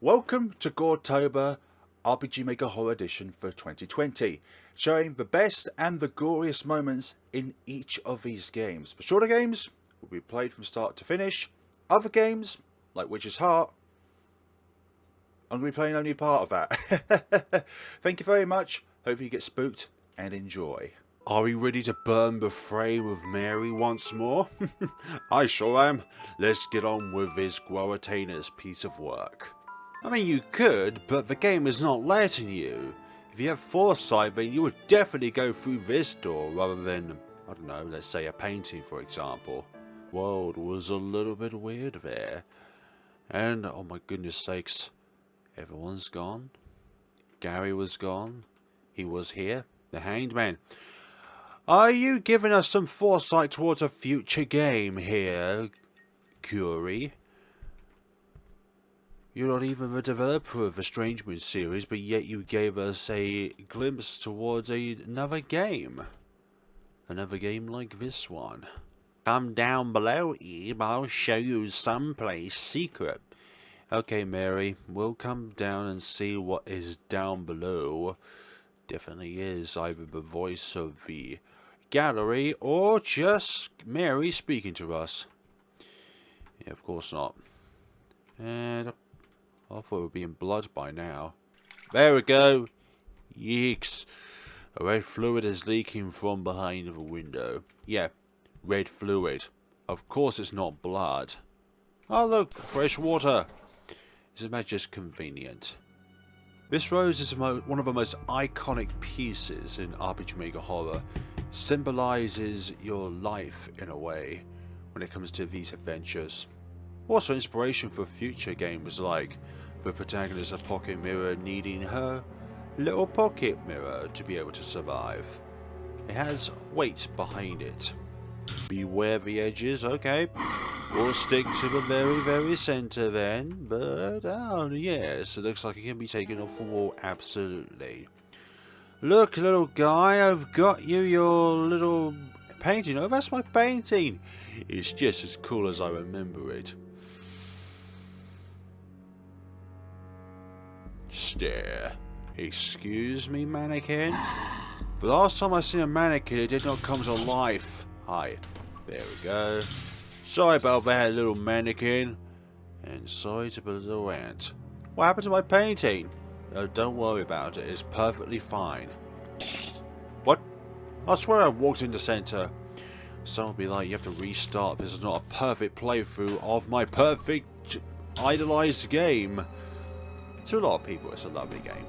Welcome to Goretober RPG Maker Horror Edition for 2020, showing the best and the goriest moments in each of these games. The shorter games will be played from start to finish. Other games, like Witch's Heart, I'm going to be playing only part of that. Thank you very much. Hope you get spooked and enjoy. Are we ready to burn the frame of Mary once more? I sure am. Let's get on with this Goretober's piece of work. I mean, you could, but the game is not letting you. If you have foresight, then you would definitely go through this door rather than, I don't know, let's say a painting, for example. World was a little bit weird there. And, oh my goodness sakes, everyone's gone. Garry was gone. He was here. The Hanged Man. Are you giving us some foresight towards a future game here, Curie? You're not even the developer of the Estrangement series, but yet you gave us a glimpse towards another game. Another game like this one. Come down below, Eve. I'll show you someplace secret. Okay, Mary, we'll come down and see what is down below. Definitely is either the voice of the gallery or just Mary speaking to us. Yeah, of course not. And I thought it would be in blood by now. There we go. Yeeks. A red fluid is leaking from behind the window. Yeah, red fluid. Of course it's not blood. Oh look, fresh water. Isn't that just convenient? This rose is one of the most iconic pieces in RPG Maker Horror. Symbolizes your life in a way when it comes to these adventures. Also inspiration for future games like the protagonist of Pocket Mirror needing her little pocket mirror to be able to survive. It has weight behind it. Beware the edges, okay. We'll stick to the very center then, but oh yes, it looks like it can be taken off the wall, absolutely. Look, little guy, I've got you your little painting. Oh, that's my painting. It's just as cool as I remember it. Stare. Excuse me, mannequin? The last time I seen a mannequin, it did not come to life. Hi. There we go. Sorry about that, little mannequin. And sorry to the little ant. What happened to my painting? Oh, don't worry about it. It's perfectly fine. What? I swear I walked into center. Someone will be like, you have to restart. This is not a perfect playthrough of my perfect idolized game. To a lot of people, it's a lovely game.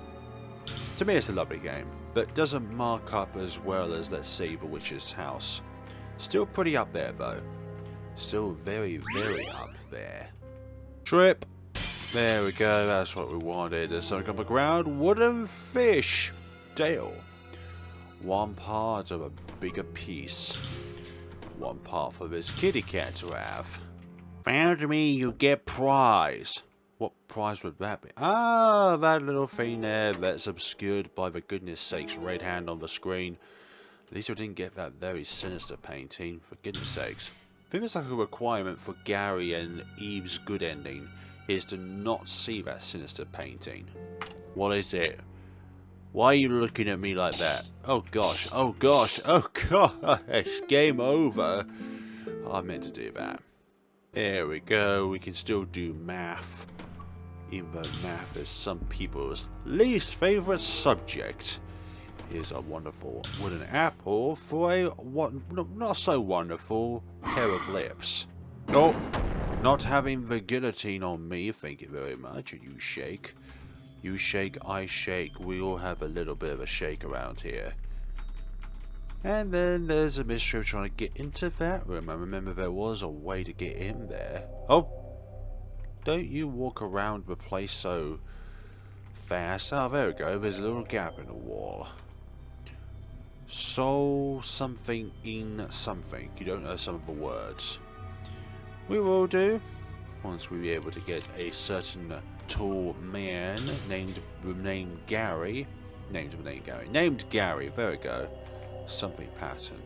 To me, it's a lovely game, but doesn't mark up as well as, let's say, The Witch's House. Still pretty up there, though. Still very up there. Trip. There we go. That's what we wanted. There's something on the ground. Wooden fish. Dale. One part of a bigger piece. One part for this kitty cat to have. Found me, you get prize. What prize would that be? Ah, that little thing there that's obscured by the goodness sakes red hand on the screen. At least I didn't get that very sinister painting, for goodness sakes. I think it's like a requirement for Garry and Eve's good ending is to not see that sinister painting. What is it? Why are you looking at me like that? Oh gosh, oh gosh, oh gosh, game over. I meant to do that. There we go, we can still do math. Even though math is some people's least favourite subject. Here's a wonderful wooden apple for a not so wonderful pair of lips. Nope, not having the guillotine on me, thank you very much. And you shake. You shake, I shake. We all have a little bit of a shake around here. And then there's a mystery of trying to get into that room. I remember there was a way to get in there. Oh! Don't you walk around the place so fast. Oh, there we go. There's a little gap in the wall. So, something in something. You don't know some of the words. We will do. Once we be able to get a certain tall man named Garry. Named Garry. There we go. Something pattern.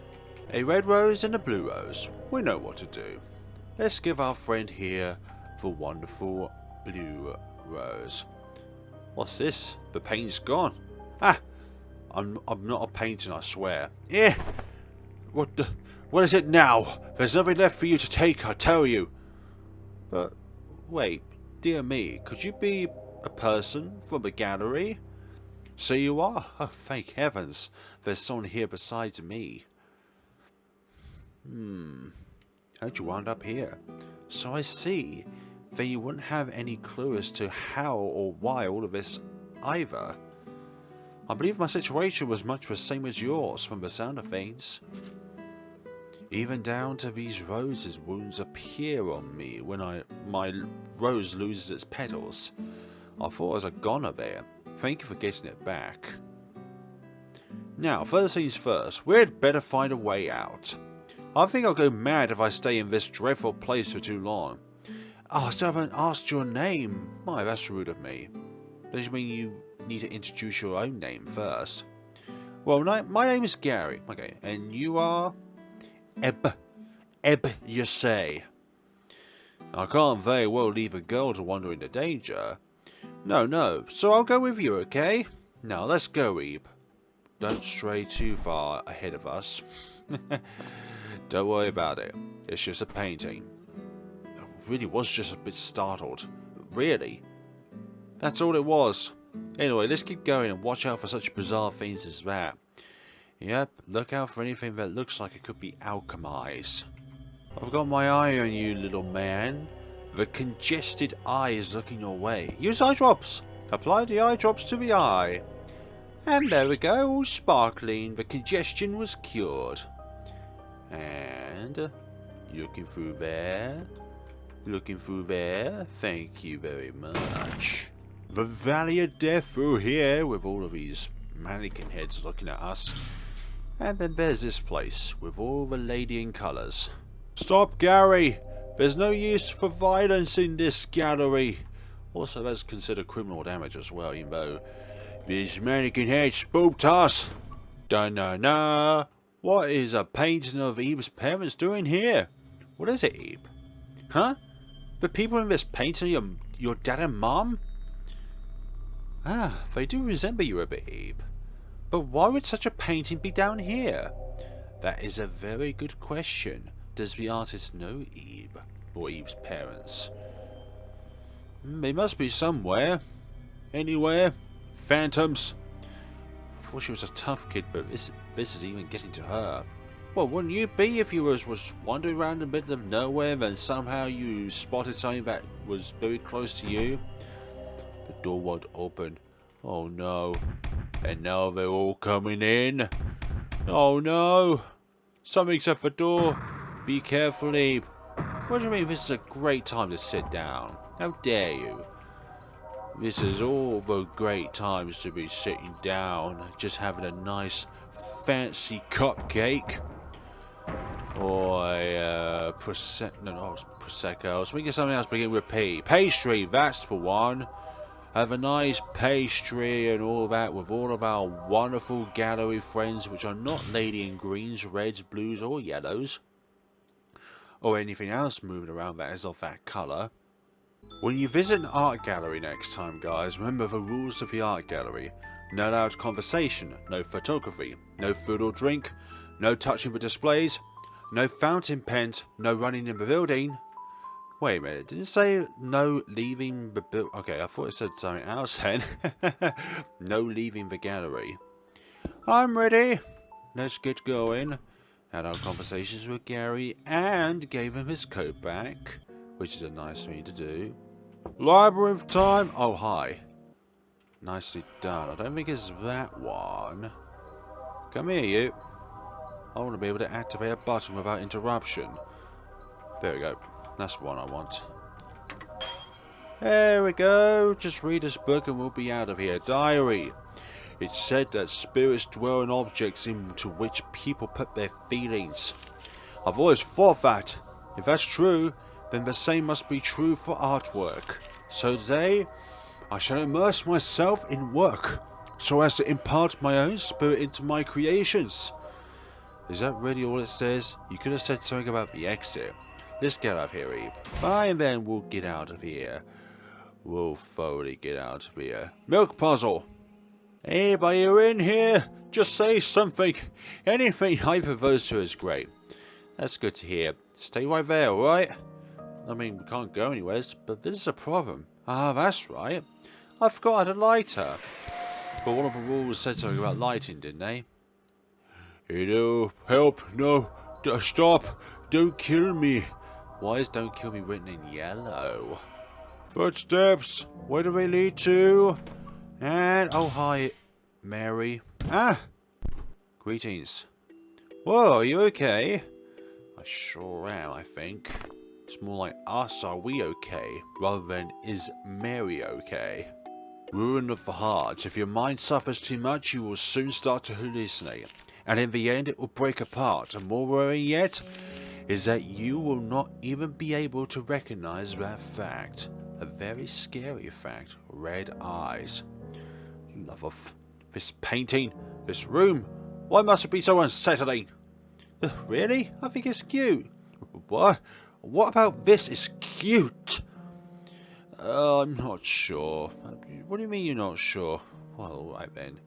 A red rose and a blue rose. We know what to do. Let's give our friend here the wonderful blue rose. What's this? The paint's gone. Ah! I'm not a painter, I swear. Eh! What is it now? There's nothing left for you to take, I tell you. But, wait, dear me, could you be a person from the gallery? So you are? Oh, thank heavens. There's someone here besides me. How'd you wind up here? So I see. Then you wouldn't have any clue as to how or why all of this either. I believe my situation was much the same as yours from the sound of things. Even down to these roses wounds appear on me when my rose loses its petals. I thought I was a goner there. Thank you for getting it back. Now, first things first, we'd better find a way out. I think I'll go mad if I stay in this dreadful place for too long. Oh, I still haven't asked your name. Why, that's rude of me. Does it mean you need to introduce your own name first? Well, my name is Garry. Okay, and you are? Ebb, you say. I can't very well leave a girl to wander into danger. No, so I'll go with you, okay? Now, let's go, Ebe. Don't stray too far ahead of us. Don't worry about it. It's just a painting. I really was just a bit startled. Really? That's all it was. Anyway, let's keep going and watch out for such bizarre things as that. Yep, look out for anything that looks like it could be alchemized. I've got my eye on you, little man. The congested eye is looking your way. Use eye drops. Apply the eye drops to the eye. And there we go, all sparkling. The congestion was cured. And looking through there. Looking through there. Thank you very much. The Valley of Death through here with all of these mannequin heads looking at us. And then there's this place with all the lady in colours. Stop, Garry! There's no use for violence in this gallery. Also, that's considered criminal damage as well, you know. These mannequin heads spooked us. Da-na-na. What is a painting of Ebe's parents doing here? What is it, Ebe? Huh? The people in this painting are your dad and mom? Ah, they do resemble you a bit, Ebe. But why would such a painting be down here? That is a very good question. Does the artist know Ebe? Or Ebe's parents? They must be somewhere. Anywhere. Phantoms. I thought she was a tough kid, but this is even getting to her. Well, wouldn't you be if you was wandering around in the middle of nowhere and somehow you spotted something that was very close to you? The door won't open. Oh no. And now they're all coming in. Oh no. Something's at the door. Be careful, Ebe. What do you mean this is a great time to sit down? How dare you? This is all the great times to be sitting down, just having a nice fancy cupcake. Or a Prosecco. I was thinking something else beginning with P. Pastry, that's the one. Have a nice pastry and all that with all of our wonderful gallery friends, which are not lady in greens, reds, blues or yellows. Or anything else moving around that is of that colour. When you visit an art gallery next time, guys, remember the rules of the art gallery. No loud conversation, no photography, no food or drink, no touching the displays, no fountain pens, no running in the building. Wait a minute, didn't it say no leaving the building? Okay, I thought it said something else then. No leaving the gallery. I'm ready. Let's get going. Had our conversations with Garry and gave him his coat back, which is a nice thing to do. Labyrinth time. Oh, hi. Nicely done. I don't think it's that one. Come here, you. I want to be able to activate a button without interruption. There we go. That's the one I want. There we go. Just read this book and we'll be out of here. Diary. It's said that spirits dwell in objects into which people put their feelings. I've always thought that. If that's true, then the same must be true for artwork. So today, I shall immerse myself in work, so as to impart my own spirit into my creations. Is that really all it says? You could have said something about the exit. Let's get out of here, Ebe. Fine, then we'll get out of here. We'll thoroughly get out of here. Milk puzzle! Anybody in here? Just say something. Anything either of those two is great. That's good to hear. Stay right there, alright? I mean, we can't go anywhere, but this is a problem. Ah, that's right. I forgot I had a lighter. But one of the rules said something about lighting, didn't they? Hello, help, no, stop, don't kill me. Why is don't kill me written in yellow? Footsteps, where do they lead to? And, oh hi, Mary. Ah! Greetings. Whoa, are you okay? I sure am, I think. It's more like us, are we okay? Rather than, is Mary okay? Ruin of the heart. If your mind suffers too much, you will soon start to hallucinate. And in the end, it will break apart. And more worrying yet, is that you will not even be able to recognize that fact. A very scary fact. Red eyes. Love of this painting, this room. Why must it be so unsettling? Really? I think it's cute. What? What about this is cute? I'm not sure. What do you mean you're not sure? Well, alright then.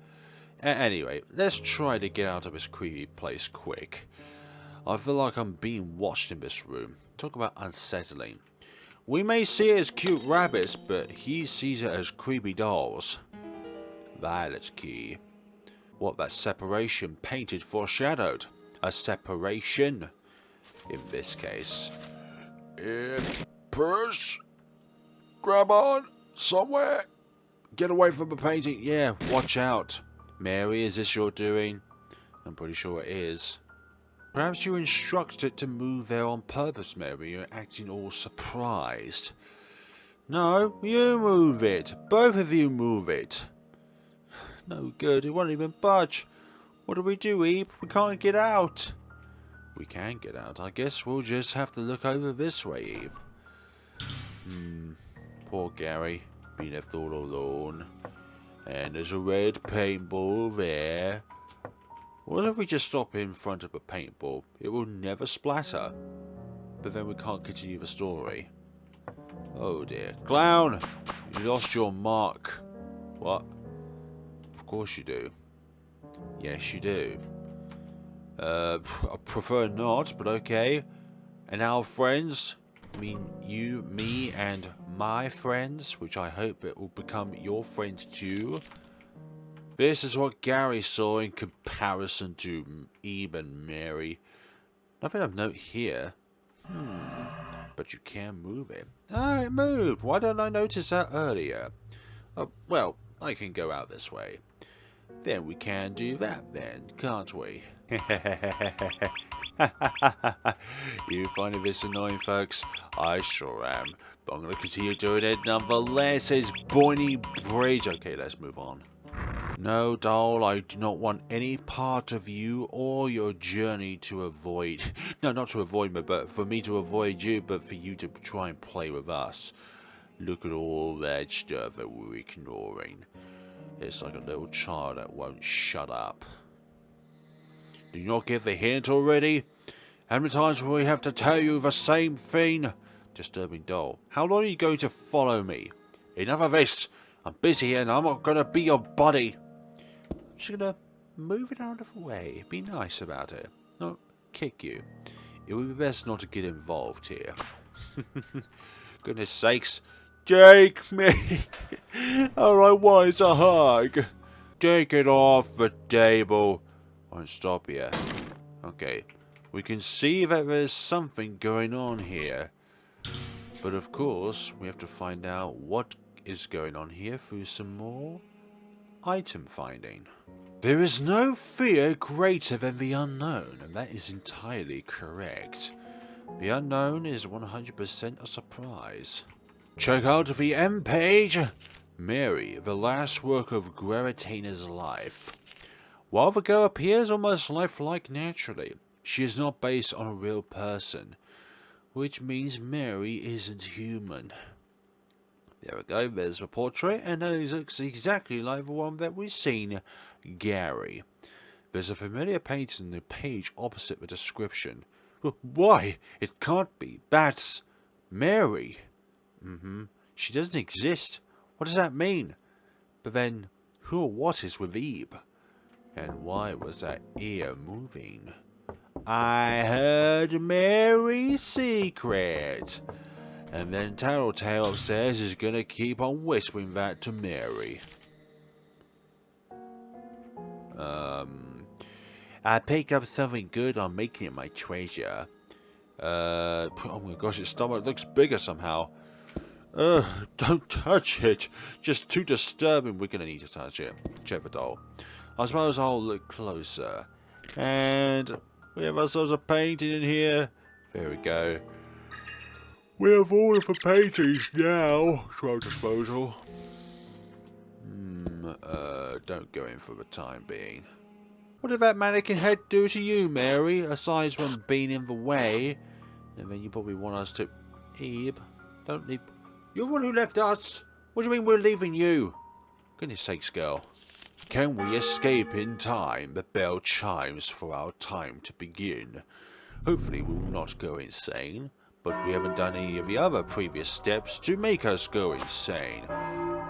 Anyway, let's try to get out of this creepy place quick. I feel like I'm being watched in this room. Talk about unsettling. We may see it as cute rabbits, but he sees it as creepy dolls. Violet's key. What that separation painted foreshadowed. A separation. In this case. Purse. Grab on. Somewhere. Get away from the painting. Yeah, watch out. Mary, is this your doing? I'm pretty sure it is. Perhaps you instructed it to move there on purpose, Mary. You're acting all surprised. No, you move it. Both of you move it. No good. It won't even budge. What do we do, Eve? We can't get out. We can get out. I guess we'll just have to look over this way, Eve. Poor Gary. Being left all alone. And there's a red paintball there. What if we just stop in front of a paintball? It will never splatter. But then we can't continue the story. Oh dear. Clown! You lost your mark. What? Of course you do. Yes, you do. I prefer not, but okay. And our friends? I mean, you, me, and my friends, which I hope it will become your friends too. This is what Gary saw in comparison to Eve and Mary. Nothing of note here. But you can move it. Ah, it moved. Why didn't I notice that earlier? Well, I can go out this way. Then we can do that then, can't we? You finding this annoying, folks? I sure am. But I'm going to continue doing it nonetheless. It's Boiny Bridge. Okay, let's move on. No, doll, I do not want any part of you or your journey to avoid. No, not to avoid me, but for me to avoid you, but for you to try and play with us. Look at all that stuff that we're ignoring. It's like a little child that won't shut up. Do you not get the hint already? How many times will we have to tell you the same thing? Disturbing doll. How long are you going to follow me? Enough of this. I'm busy here and I'm not going to be your buddy. I'm just going to move it out of the way. Be nice about it. Not kick you. It would be best not to get involved here. Goodness sakes. Take me. All I want is a hug. Take it off the table. Won't stop here. Okay. We can see that there's something going on here. But of course, we have to find out what is going on here through some more item finding. There is no fear greater than the unknown, and that is entirely correct. The unknown is 100% a surprise. Check out the end page! Mary, the last work of Garetina's life. While the girl appears almost lifelike naturally, she is not based on a real person, which means Mary isn't human. There we go, there's the portrait, and it looks exactly like the one that we've seen, Gary. There's a familiar painting in the page opposite the description. Why? It can't be. That's Mary. She doesn't exist. What does that mean? But then, who or what is with Eve? And why was that ear moving? I heard Mary's secret. And then Tattletale upstairs is gonna keep on whispering that to Mary. I picked up something good on making it my treasure. Oh my gosh, its stomach looks bigger somehow. Don't touch it. Just too disturbing. We're gonna need to touch it. Check the doll. I suppose I'll look closer. And we have ourselves a painting in here. There we go. We have all of the paintings now to our disposal. Don't go in for the time being. What did that mannequin head do to you, Mary? Aside from being in the way. And then you probably want us to... Ebe, don't leave... You're the one who left us. What do you mean we're leaving you? Goodness sakes, girl. Can we escape in time? The bell chimes for our time to begin. Hopefully we will not go insane. But we haven't done any of the other previous steps to make us go insane.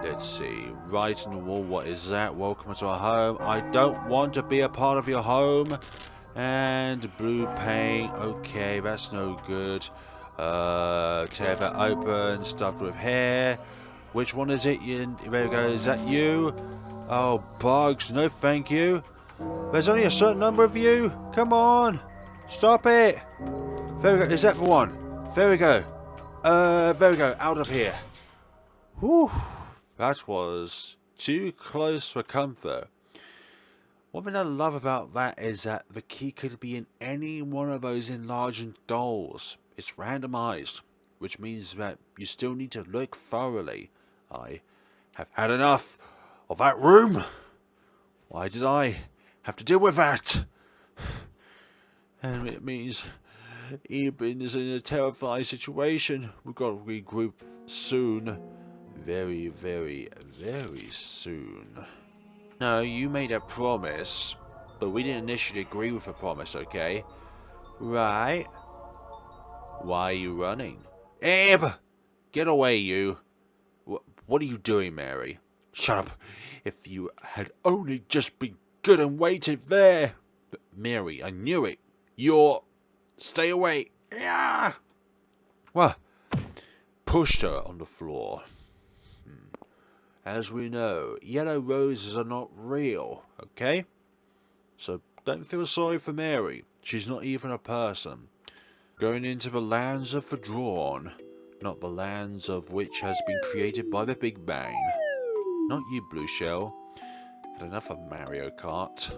Let's see. Right in the wall, what is that? Welcome to our home. I don't want to be a part of your home. And blue paint. Okay, that's no good. Tear that open. Stuffed with hair. Which one is it? There we go. Is that you? Oh, bugs. No, thank you. There's only a certain number of you. Come on. Stop it. There we go. Is that the one? There we go. There we go. Out of here. Whew. That was too close for comfort. One thing I love about that is that the key could be in any one of those enlarging dolls. It's randomized, which means that you still need to look thoroughly. I have had enough of that room. Why did I have to deal with that? And it means Eben is in a terrifying situation. We've got to regroup soon. Very, very, very soon. No, you made a promise, but we didn't initially agree with the promise, okay? Right. Why are you running? Eb! Get away, you. What are you doing, Mary? Shut up. If you had only just been good and waited there. But Mary, I knew it. Stay away. Yeah. Well, pushed her on the floor. As we know, yellow roses are not real, okay? So don't feel sorry for Mary. She's not even a person. Going into the lands of the drawn, not the lands of which has been created by the Big Bang. Not you, Blue Shell. Had enough of Mario Kart.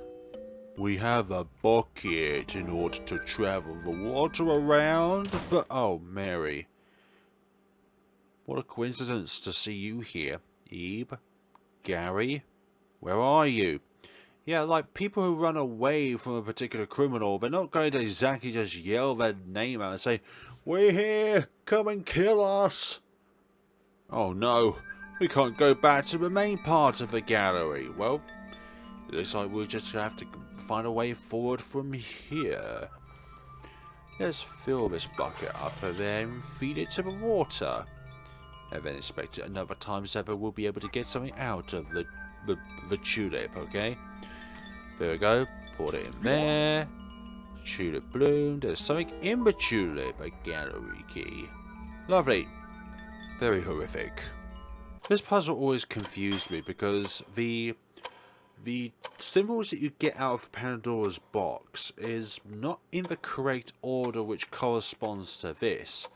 We have a bucket in order to travel the water around, but oh, Mary. What a coincidence to see you here. Ebe? Garry? Where are you? Yeah, like people who run away from a particular criminal, they're not going to exactly just yell their name out and say, "We're here! Come and kill us!" Oh no, we can't go back to the main part of the gallery. Well, it looks like we'll just have to find a way forward from here. Let's fill this bucket up and then feed it to the water. And then inspect it another time so that we'll be able to get something out of the tulip, okay? There we go. Pour it in there. Tulip bloomed. There's something in the tulip. A gallery key. Lovely. Very horrific. This puzzle always confused me because the symbols that you get out of Pandora's box is not in the correct order which corresponds to this.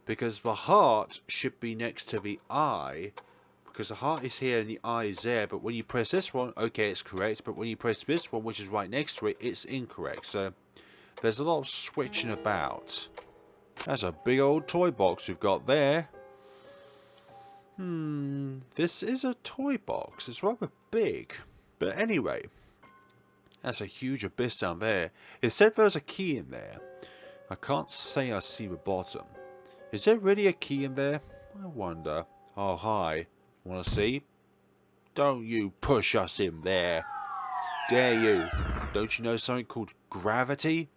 Because the heart should be next to the eye. Because the heart is here and the eye is there. But when you press this one, okay, it's correct. But when you press this one, which is right next to it, it's incorrect. So there's a lot of switching about. That's a big old toy box we've got there. This is a toy box. It's rather big. But anyway, that's a huge abyss down there. It said there's a key in there. I can't say I see the bottom. Is there really a key in there? I wonder. Oh, hi. Want to see? Don't you push us in there. Dare you. Don't you know something called gravity?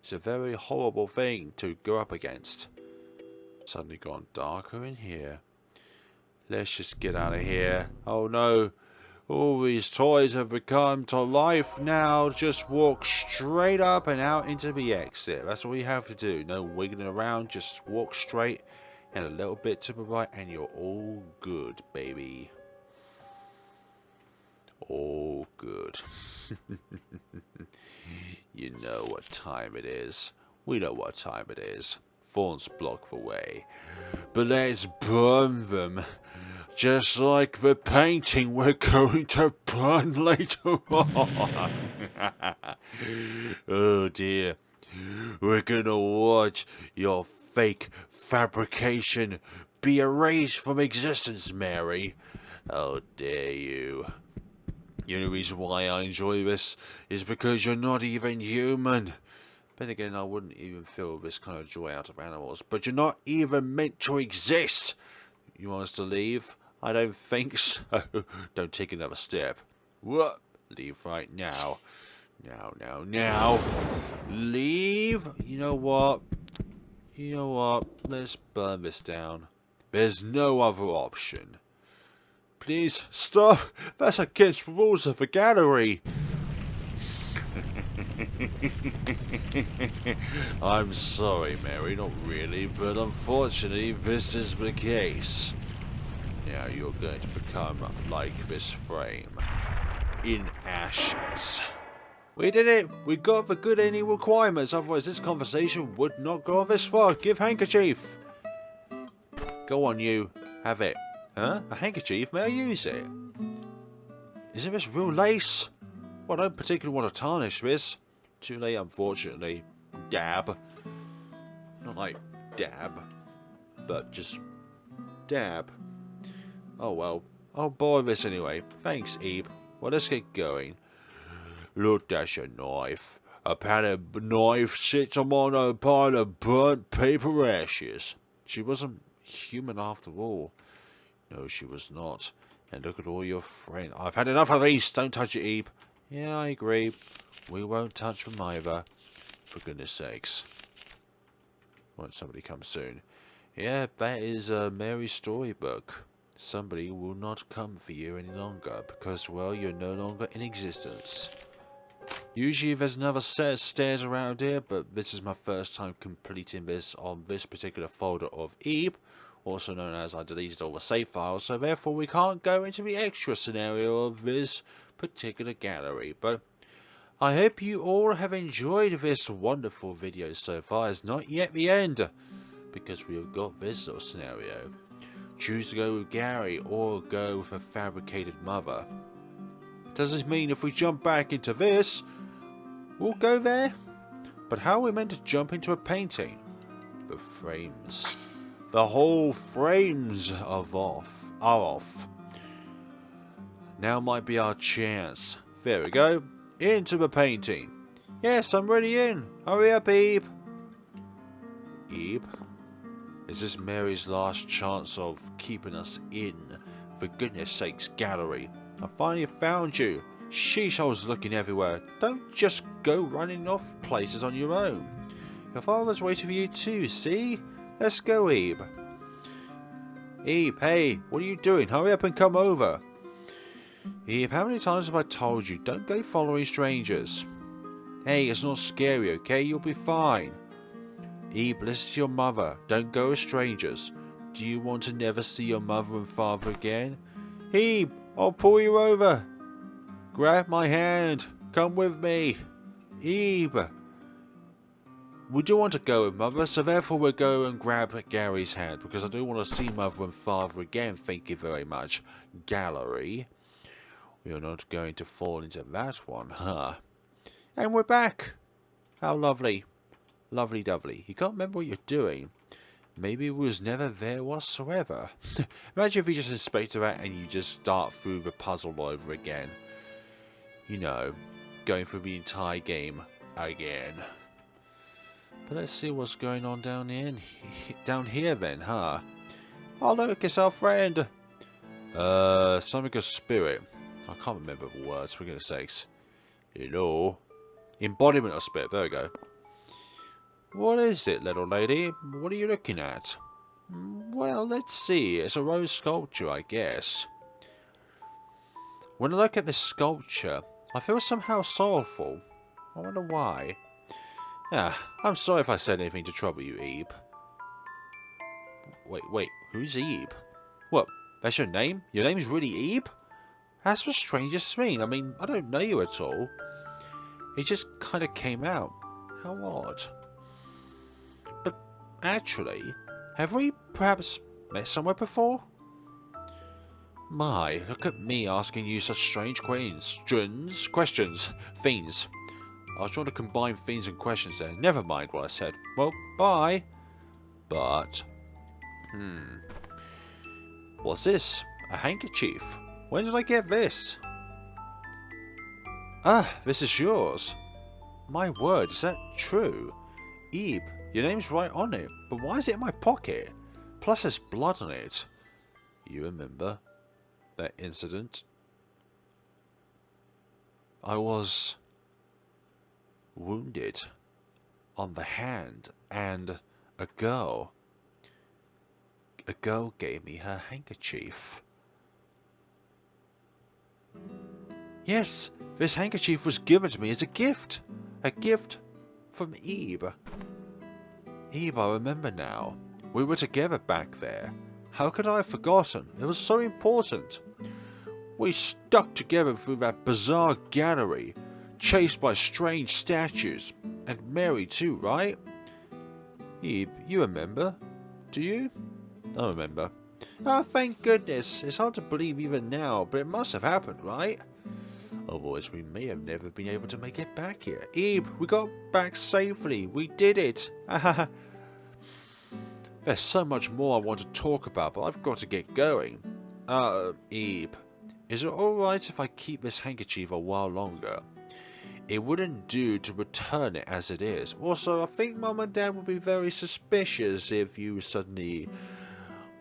It's a very horrible thing to go up against. Suddenly gone darker in here. Let's just get out of here. Oh no. All these toys have become to life now. Just walk straight up and out into the exit. That's all you have to do. No wiggling around. Just walk straight and a little bit to the right and you're all good, baby. All good. You know what time it is. We know what time it is. Thorns block the way. But let's burn them. Just like the painting we're going to burn later on. Oh dear. We're gonna watch your fake fabrication be erased from existence, Mary. How dare you. The only reason why I enjoy this is because you're not even human. Then again, I wouldn't even feel this kind of joy out of animals. But you're not even meant to exist. You want us to leave? I don't think so. Don't take another step. What? Leave right now. Now. Leave. You know what? Let's burn this down. There's no other option. Please stop. That's against the rules of the gallery. I'm sorry, Mary, not really, but unfortunately this is the case. Now you're going to become like this frame. In ashes. We did it! We got the good ending requirements, otherwise this conversation would not go on this far. Give handkerchief! Go on, you. Have it. Huh? A handkerchief? May I use it? Isn't this real lace? Well, I don't particularly want to tarnish this. Too late, unfortunately. Dab. Not like dab, but just dab. Oh well. I'll borrow this anyway. Thanks, Eve. Well, let's get going. Look, that's your knife. A padded knife sits on a pile of burnt paper ashes. She wasn't human after all. No, she was not. And look at all your friends. I've had enough of these. Don't touch it, Eve. Yeah, I agree. We won't touch them either. For goodness sakes. Won't somebody come soon? Yeah, that is Mary's storybook. Somebody will not come for you any longer because, well, you're no longer in existence. Usually there's another set of stairs around here, but this is my first time completing this on this particular folder of Eve, also known as I deleted all the save files, so therefore we can't go into the extra scenario of this particular gallery. But I hope you all have enjoyed this wonderful video so far. It's not yet the end, because we've got this little scenario. Choose to go with Garry or go with a fabricated mother. Does this mean if we jump back into this, we'll go there? But how are we meant to jump into a painting? The frames. The whole frames are off. Now might be our chance. There we go. Into the painting. Yes, I'm ready in. Hurry up, Eve. Eve? Is this Mary's last chance of keeping us in? For goodness sakes, gallery. I finally found you. Sheesh, I was looking everywhere. Don't just go running off places on your own. Your father's waiting for you too, see? Let's go, Eve. Eve, hey, what are you doing? Hurry up and come over. Eve, how many times have I told you, don't go following strangers? Hey, it's not scary, okay? You'll be fine. Eve, listen to your mother. Don't go with strangers. Do you want to never see your mother and father again? Eve, I'll pull you over. Grab my hand. Come with me. Eve. We do want to go with Mother, so therefore we'll go and grab Garry's hand, because I do want to see Mother and Father again. Thank you very much, gallery. We are not going to fall into that one, huh? And we're back. How lovely. Lovely dovely. You can't remember what you're doing. Maybe it was never there whatsoever. Imagine if you just inspected that and you just start through the puzzle over again. You know, going through the entire game again. But let's see what's going on down here then, huh? Oh look, it's our friend. Something of spirit. I can't remember the words, for goodness sakes. Hello. Embodiment of spirit, there we go. What is it, little lady? What are you looking at? Well, let's see. It's a rose sculpture, I guess. When I look at this sculpture, I feel somehow sorrowful. I wonder why. I'm sorry if I said anything to trouble you, Ebe. Wait, who's Ebe? What, that's your name? Your name's really Ebe? That's the strangest thing. I mean, I don't know you at all. It just kind of came out. How odd. But actually, have we perhaps met somewhere before? My, look at me asking you such strange questions, things. I was trying to combine things and questions there. Never mind what I said. Well, bye. But, what's this? A handkerchief. When did I get this? This is yours. My word, is that true? Ebe, your name's right on it, but why is it in my pocket? Plus there's blood on it. You remember that incident? I was wounded on the hand, and a girl gave me her handkerchief. Yes, this handkerchief was given to me as a gift from Ebe. Ebe, I remember now. We were together back there. How could I have forgotten? It was so important. We stuck together through that bizarre gallery, chased by strange statues. And Mary too, right? Ebe, you remember? Do you? I remember. Oh, thank goodness. It's hard to believe even now, but it must have happened, right? Otherwise, we may have never been able to make it back here. Ebe, we got back safely. We did it. There's so much more I want to talk about, but I've got to get going. Ebe, is it alright if I keep this handkerchief a while longer? It wouldn't do to return it as it is. Also, I think Mum and Dad would be very suspicious if you suddenly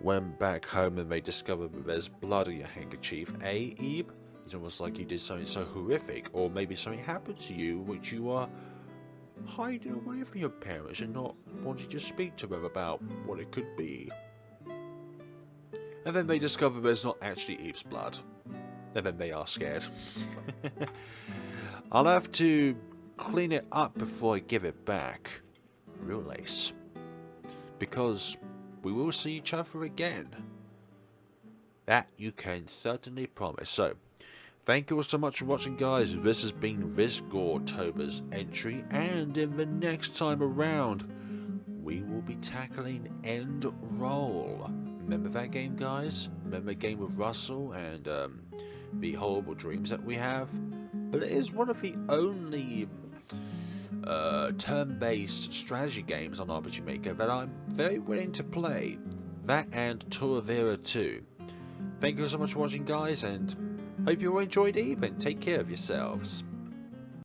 went back home and they discovered that there's blood on your handkerchief. Ebe? It's almost like you did something so horrific, or maybe something happened to you which you are hiding away from your parents and not wanting to speak to them about what it could be. And then they discover there's not actually Ebe's blood. And then they are scared. I'll have to clean it up before I give it back. Real nice. Because we will see each other again. That you can certainly promise. So, thank you all so much for watching, guys. This has been this Goretober's entry, and in the next time around, we will be tackling End Roll. Remember that game, guys? Remember the game with Russell and the horrible dreams that we have? But it is one of the only turn-based strategy games on RPG Maker that I'm very willing to play. That and Toravera 2. Thank you so much for watching, guys, and hope you all enjoyed Ebe, and take care of yourselves.